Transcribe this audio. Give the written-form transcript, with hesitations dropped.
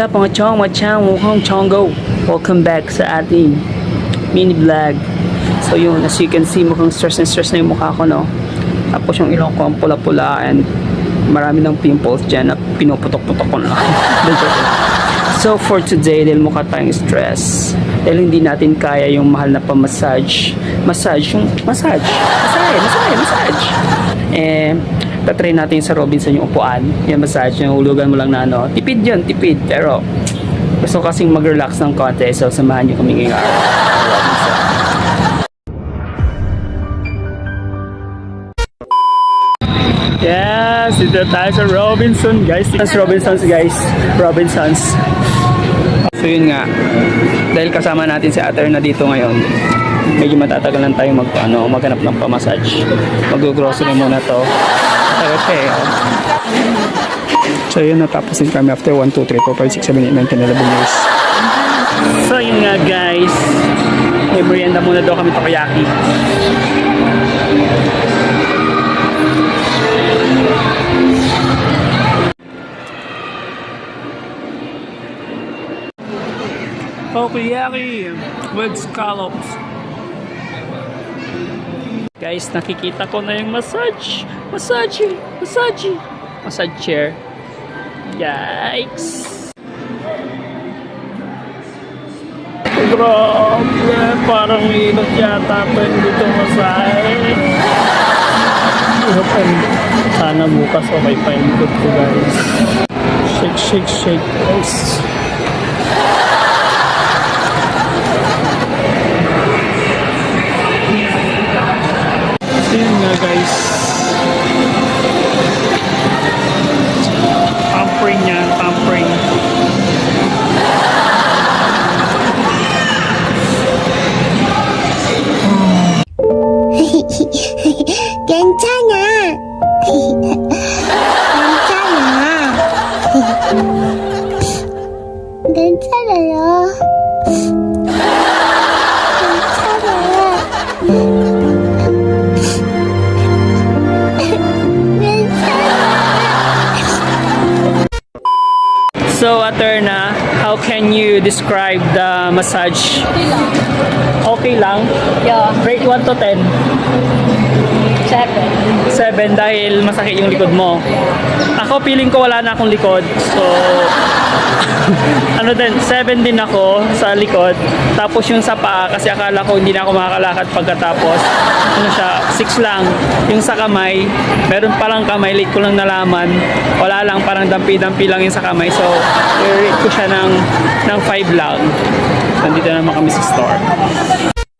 Welcome back sa ating mini vlog. So yun, as you can see, mukhang stress na yung mukha ko, no? Tapos yung ilong ko ang pula-pula and marami ng pimples dyan na pinuputok-putok ko na. So for today, dahil mukha tayong stress, dahil hindi natin kaya yung mahal na pa-massage. Massage. Tatry natin sa Robinson yung upuan. Yung massage, yung hulugan mo lang na ano. Tipid yun, tipid. Pero gusto kasing mag-relax ng konti. So samahan nyo kami ngayong araw. Robinson. Yes, dito tayo sa Robinson, guys. Robinsons. So yun nga, dahil kasama natin si Ater na dito ngayon, medyo matatagalan tayo maghanap ng pamassage. Mag-grocery muna to. So yun, natapusin kami after 1, 2, 3, 4, 5, 6, 7, 8, 9, 10, 11 years. So yun nga, guys, may merienda muna daw kami takoyaki. Takoyaki with scallops. Guys, nakikita ko na yung massage chair. Yikes! Grabe, parang ilot yata ito dito massage. Sana bukas okay pa yung good ko, guys. Shake, guys. Yun nga, guys. Pampering yan, pampering. 괜찮아. 괜찮아요. So, Aterna, how can you describe the massage? Okay lang? Yeah, Rate 1 to 10. 7 dahil masakit yung likod mo. Ako, feeling ko wala na akong likod. So, 7 din ako sa likod. Tapos yung sa paa, kasi akala ko hindi na ako makakalakad pagkatapos. 6 lang. Yung sa kamay, meron palang kamay, late ko lang nalaman. Wala lang, parang dampi-dampi lang yung sa kamay. So, i-rate ko siya ng 5 lang. Nandito naman kami sa store.